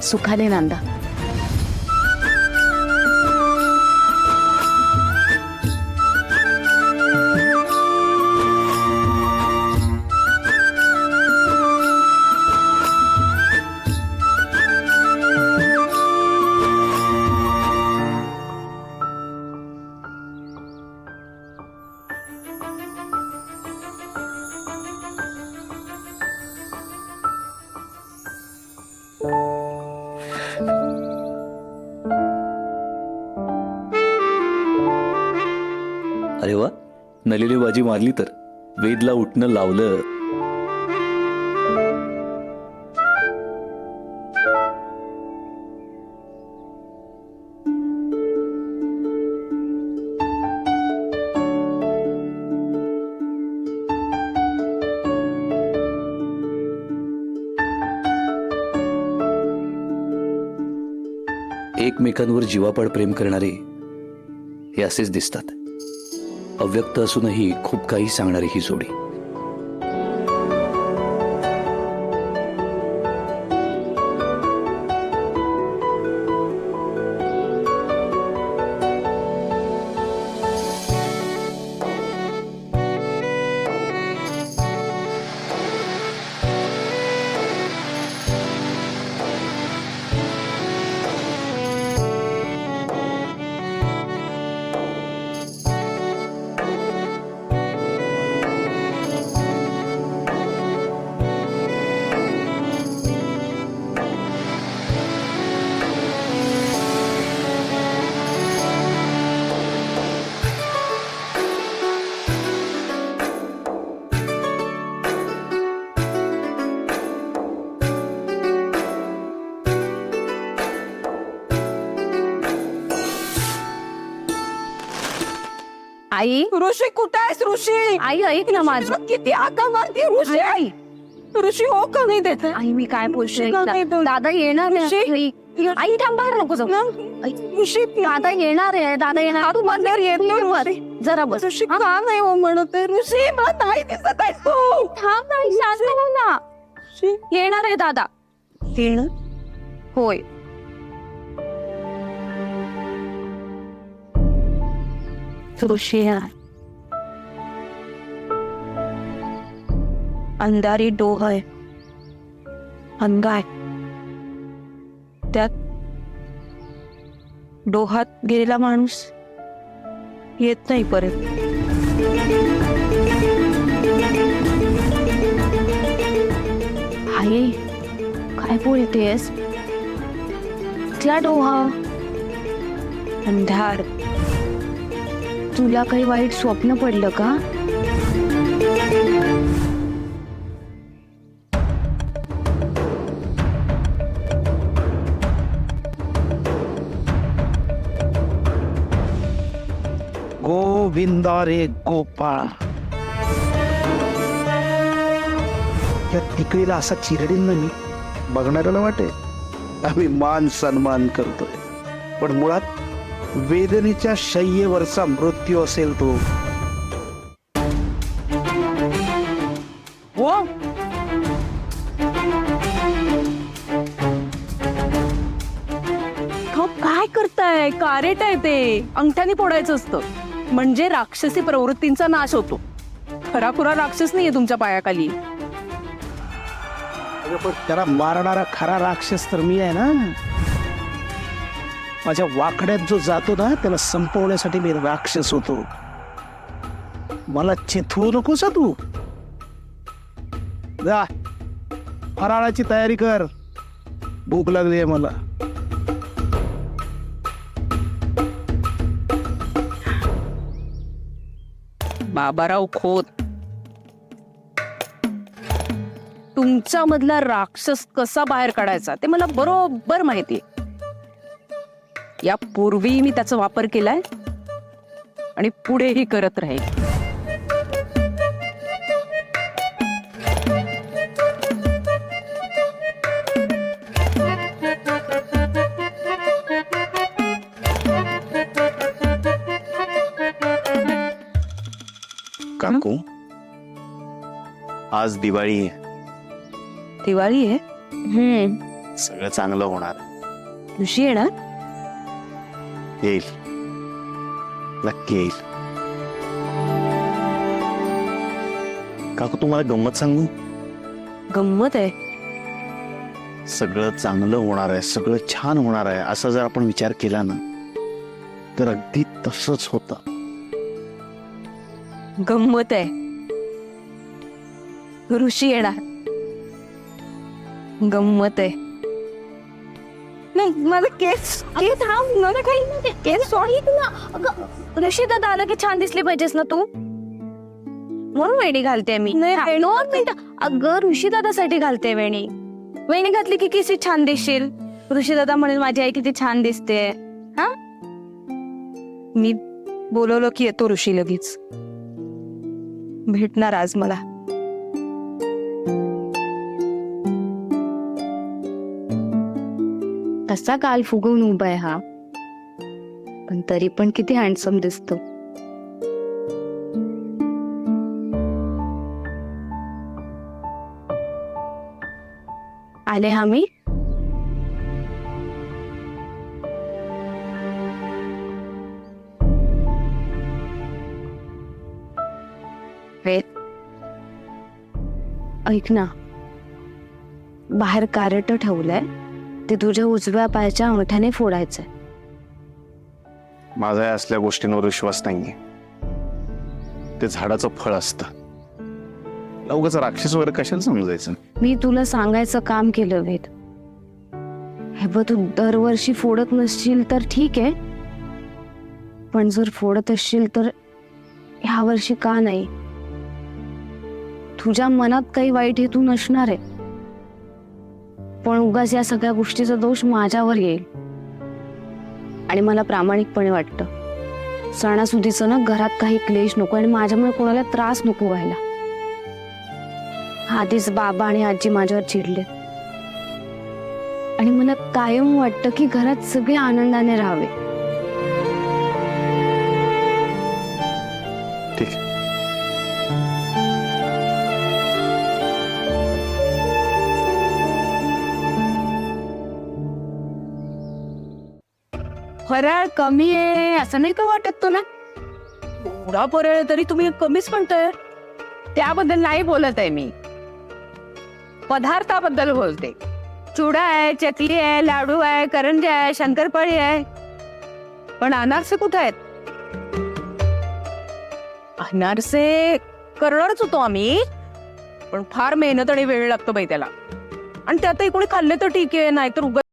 सुखाने नांदा. अरे वा, नलिनी बाजी मारली तर वेदला उठणं लावलं. एकमेकांवर जीवापाड प्रेम करणारे हे असेच दिसतात. अव्यक्त असूनही खूप काही सांगणारी ही जोडी. आई, ऋषी कुठे आहेस ऋषी? आई ऐक ना माझं. किती आका मारते ऋषी. आई, ऋषी हो का नाही देते? आई मी काय बोलते का नाही बोल- दादा येणार आहे. ऋषी. आई थांब, बाहेर नको जाऊ. आई, ऋषी दादा येणार आहे. दादा येणार. तू म्हणल्यावर येतो. जरा बस. ऋषी का नाही हो म्हणत आहे? ऋषी मला नाही दिसत आहे तू. थांब नाही, शांत हो ना. ऋषी येणार आहे दादा. येणं होय. ऋषी अंधारी डोह आहे, अंगाय त्यात डोहात गेलेला माणूस येत नाही परत. आई काय बोलतेस? त्या डोहा अंधार. तुला काही वाईट स्वप्न पडलं का? गोविंदा रे गोपाळ. या तिकडीला असा चिरडीन मी बघणाऱ्याला वाटेल आम्ही मान सन्मान करतोय, पण मुळात वेदनेच्या शय्येवरचा मृत्यू असेल तो. हो काय करताय? कारेट आहे ते, अंगठ्याने फोडायचं असतं म्हणजे राक्षसी प्रवृत्तींचा नाश होतो. खराखुरा राक्षस नाहीये तुमच्या पायाखाली. पण त्याला मारणारा खरा राक्षस तर मी आहे ना. माझ्या वाकड्यात जो जातो ना त्याला संपवण्यासाठी मी राक्षस होतो. मला चिथवू नकोस तू. जा फराळाची तयारी कर, भूक लागली आहे मला. बाबाराव खोत, तुमच्या मधला राक्षस कसा बाहेर काढायचा ते मला बरोबर माहितीये. यापूर्वी मी त्याचा वापर केलाय आणि पुढेही करत राहील. काकू, आज दिवाळी आहे. दिवाळी आहे. सगळं चांगलं होणार. ऋषी येणार? येईल, नक्की येईल. काकू तुम्हाला गंमत सांगू? गंमत आहे. सगळं चांगलं होणार आहे, सगळं छान होणार आहे असा जर आपण विचार केला ना तर अगदी तसंच होतं. गंमत आहे. ऋषी येणार. गंमत आहे. नाही माझा केस केस थांब मला काही नाही. केस सोड ना. अगं ऋषी दादा आलं की छान दिसली पाहिजेस ना तू, म्हणून वेणी घालते मी. नाही 2 मिनिटं. अगं ऋषी दादासाठी घालते वेणी. वेणी घातली की किती छान दिसशील. ऋषी दादा म्हणेल माझी आई किती छान दिसते. हा मी बोलवलं की येतो ऋषी लगेच. भेटणार आज मला. तसा काल फुगवून उभा आहे हा, पण तरी पण किती हँडसम दिसतो. आले हा मी. ऐक ना, बाहेर कार्रेट ठेवलंय, ते तुझ्या उजव्या पायाच्या अंगठ्याने फोडायचंय. माझा या असल्या गोष्टींवर विश्वास नाहीये. ते झाडाचं फळ असतं. उगाच राक्षस वगैरे कशाला समजायचं. मी तुला सांगायचं काम केलं वेद. हे बघ, तू दरवर्षी फोडत नसशील तर ठीक आहे, पण जर फोडत असशील तर ह्या वर्षी का नाही. तुझ्या मनात काही वाईट हेतू नसणार आहे, पण उगाच या सगळ्या गोष्टीचा दोष माझ्यावर येईल. आणि मला प्रामाणिकपणे वाटतं सणासुदीचं ना घरात काही क्लेश नको आणि माझ्यामुळे कोणाला त्रास नको व्हायला. आधीच बाबा आणि आजी माझ्यावर चिडले आणि मला कायम वाटतं की घरात सगळे आनंदाने राहावे. ठीक आहे. फराळ कमी आहे असं नाही का वाटत तुला? एवढा फराळ तरी तुम्ही कमीच म्हणताय. त्याबद्दल नाही बोलत आहे मी, पदार्थाबद्दल बोलते. चुडा आहे, चकली आहे, लाडू आहे, करंज्या आहे, शंकरपाळी आहे, पण अनारसे कुठे आहेत? अनारसे करणारच होतो आम्ही, पण फार मेहनत आणि वेळ लागतो बाई त्याला. आणि त्यातही कोणी खाल्ले तर ठीक आहे, नाहीतर उगाच